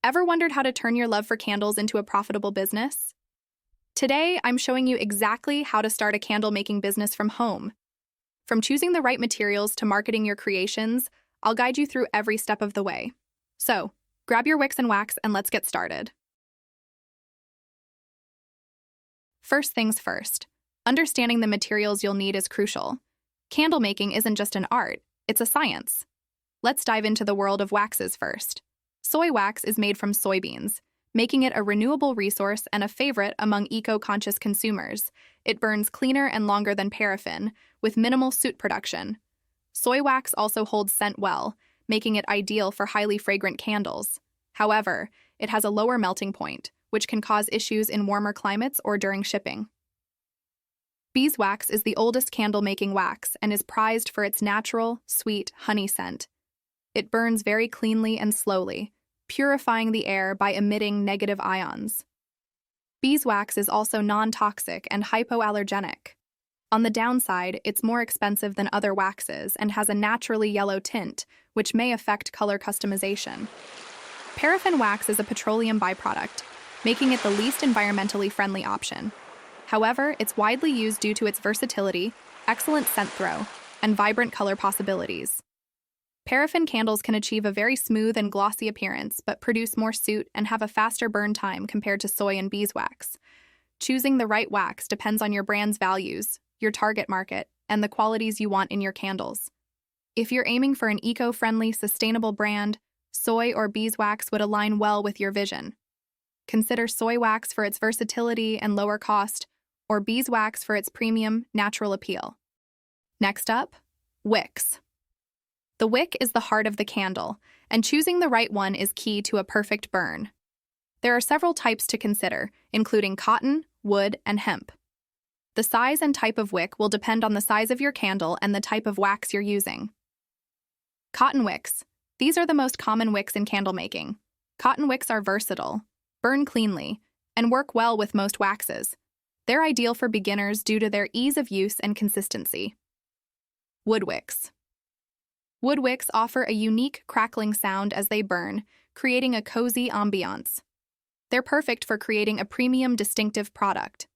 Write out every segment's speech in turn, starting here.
Ever wondered how to turn your love for candles into a profitable business? Today, I'm showing you exactly how to start a candle making business from home. From choosing the right materials to marketing your creations, I'll guide you through every step of the way. So, grab your wicks and wax and let's get started. First things first, understanding the materials you'll need is crucial. Candle making isn't just an art, it's a science. Let's dive into the world of waxes first. Soy wax is made from soybeans, making it a renewable resource and a favorite among eco-conscious consumers. It burns cleaner and longer than paraffin, with minimal soot production. Soy wax also holds scent well, making it ideal for highly fragrant candles. However, it has a lower melting point, which can cause issues in warmer climates or during shipping. Beeswax is the oldest candle-making wax and is prized for its natural, sweet honey scent. It burns very cleanly and slowly, purifying the air by emitting negative ions. Beeswax is also non-toxic and hypoallergenic. On the downside, it's more expensive than other waxes and has a naturally yellow tint, which may affect color customization. Paraffin wax is a petroleum byproduct, making it the least environmentally friendly option. However, it's widely used due to its versatility, excellent scent throw, and vibrant color possibilities. Paraffin candles can achieve a very smooth and glossy appearance, but produce more soot and have a faster burn time compared to soy and beeswax. Choosing the right wax depends on your brand's values, your target market, and the qualities you want in your candles. If you're aiming for an eco-friendly, sustainable brand, soy or beeswax would align well with your vision. Consider soy wax for its versatility and lower cost, or beeswax for its premium, natural appeal. Next up, wicks. The wick is the heart of the candle, and choosing the right one is key to a perfect burn. There are several types to consider, including cotton, wood, and hemp. The size and type of wick will depend on the size of your candle and the type of wax you're using. Cotton wicks. These are the most common wicks in candle making. Cotton wicks are versatile, burn cleanly, and work well with most waxes. They're ideal for beginners due to their ease of use and consistency. Wood wicks. Wood wicks offer a unique crackling sound as they burn, creating a cozy ambiance. They're perfect for creating a premium, distinctive product.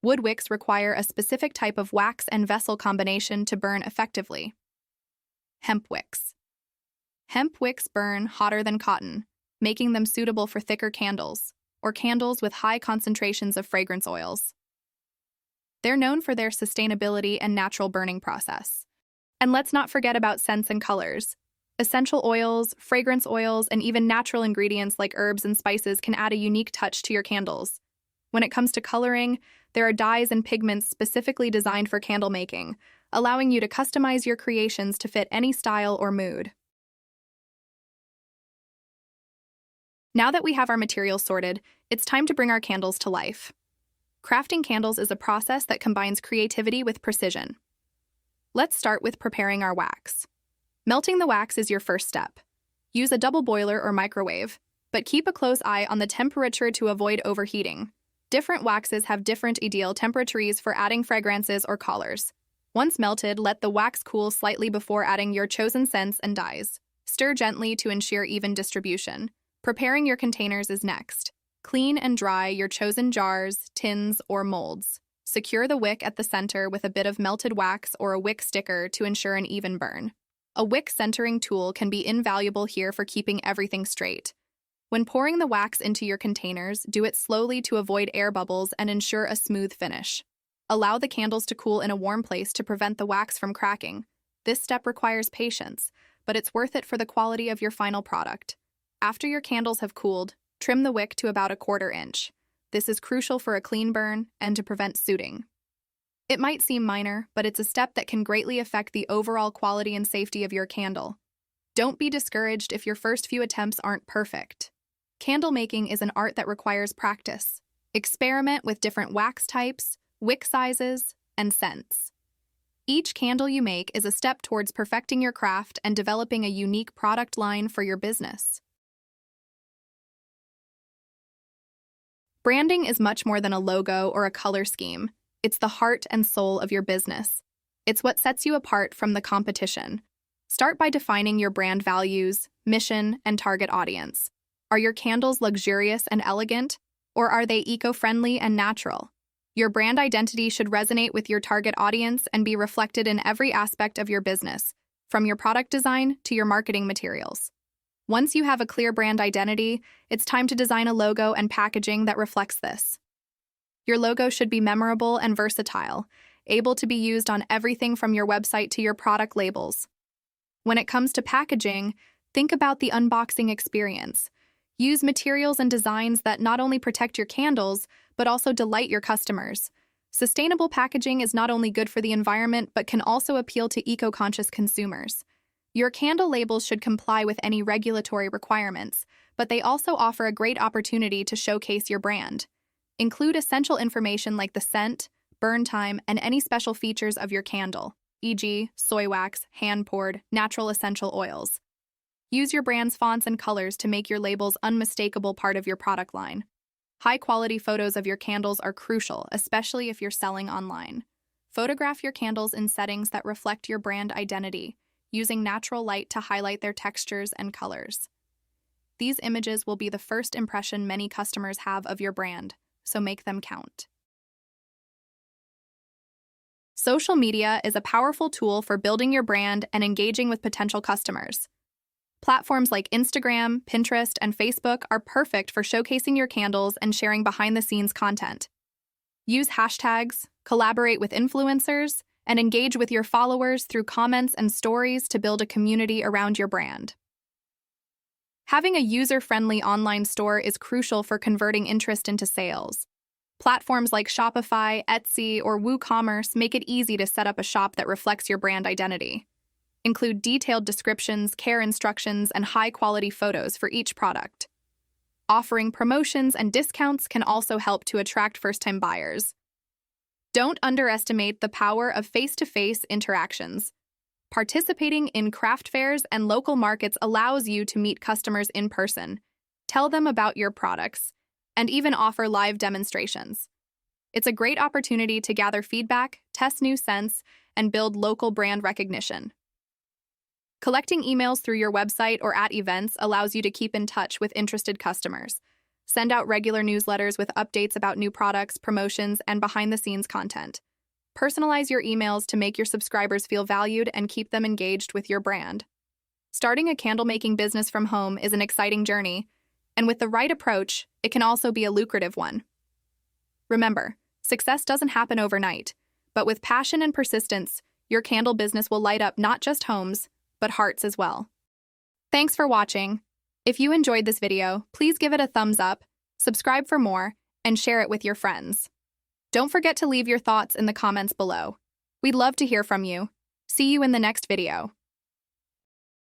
Wood wicks require a specific type of wax and vessel combination to burn effectively. Hemp wicks. Hemp wicks burn hotter than cotton, making them suitable for thicker candles, or candles with high concentrations of fragrance oils. They're known for their sustainability and natural burning process. And let's not forget about scents and colors. Essential oils, fragrance oils, and even natural ingredients like herbs and spices can add a unique touch to your candles. When it comes to coloring, there are dyes and pigments specifically designed for candle making, allowing you to customize your creations to fit any style or mood. Now that we have our materials sorted, it's time to bring our candles to life. Crafting candles is a process that combines creativity with precision. Let's start with preparing our wax. Melting the wax is your first step. Use a double boiler or microwave, but keep a close eye on the temperature to avoid overheating. Different waxes have different ideal temperatures for adding fragrances or colors. Once melted, let the wax cool slightly before adding your chosen scents and dyes. Stir gently to ensure even distribution. Preparing your containers is next. Clean and dry your chosen jars, tins, or molds. Secure the wick at the center with a bit of melted wax or a wick sticker to ensure an even burn. A wick centering tool can be invaluable here for keeping everything straight. When pouring the wax into your containers, do it slowly to avoid air bubbles and ensure a smooth finish. Allow the candles to cool in a warm place to prevent the wax from cracking. This step requires patience, but it's worth it for the quality of your final product. After your candles have cooled, trim the wick to about 1/4 inch. This is crucial for a clean burn and to prevent sooting. It might seem minor, but it's a step that can greatly affect the overall quality and safety of your candle. Don't be discouraged if your first few attempts aren't perfect. Candle making is an art that requires practice. Experiment with different wax types, wick sizes, and scents. Each candle you make is a step towards perfecting your craft and developing a unique product line for your business. Branding is much more than a logo or a color scheme. It's the heart and soul of your business. It's what sets you apart from the competition. Start by defining your brand values, mission, and target audience. Are your candles luxurious and elegant, or are they eco-friendly and natural? Your brand identity should resonate with your target audience and be reflected in every aspect of your business, from your product design to your marketing materials. Once you have a clear brand identity, it's time to design a logo and packaging that reflects this. Your logo should be memorable and versatile, able to be used on everything from your website to your product labels. When it comes to packaging, think about the unboxing experience. Use materials and designs that not only protect your candles, but also delight your customers. Sustainable packaging is not only good for the environment, but can also appeal to eco-conscious consumers. Your candle labels should comply with any regulatory requirements, but they also offer a great opportunity to showcase your brand. Include essential information like the scent, burn time, and any special features of your candle, e.g., soy wax, hand-poured, natural essential oils. Use your brand's fonts and colors to make your labels unmistakable part of your product line. High-quality photos of your candles are crucial, especially if you're selling online. Photograph your candles in settings that reflect your brand identity, using natural light to highlight their textures and colors. These images will be the first impression many customers have of your brand, so make them count. Social media is a powerful tool for building your brand and engaging with potential customers. Platforms like Instagram, Pinterest, and Facebook are perfect for showcasing your candles and sharing behind-the-scenes content. Use hashtags, collaborate with influencers, and engage with your followers through comments and stories to build a community around your brand. Having a user-friendly online store is crucial for converting interest into sales. Platforms like Shopify, Etsy, or WooCommerce make it easy to set up a shop that reflects your brand identity. Include detailed descriptions, care instructions, and high-quality photos for each product. Offering promotions and discounts can also help to attract first-time buyers. Don't underestimate the power of face-to-face interactions. Participating in craft fairs and local markets allows you to meet customers in person, tell them about your products, and even offer live demonstrations. It's a great opportunity to gather feedback, test new scents, and build local brand recognition. Collecting emails through your website or at events allows you to keep in touch with interested customers. Send out regular newsletters with updates about new products, promotions, and behind-the-scenes content. Personalize your emails to make your subscribers feel valued and keep them engaged with your brand. Starting a candle-making business from home is an exciting journey, and with the right approach, it can also be a lucrative one. Remember, success doesn't happen overnight, but with passion and persistence, your candle business will light up not just homes, but hearts as well. Thanks for watching. If you enjoyed this video, please give it a thumbs up, subscribe for more, and share it with your friends. Don't forget to leave your thoughts in the comments below. We'd love to hear from you. See you in the next video.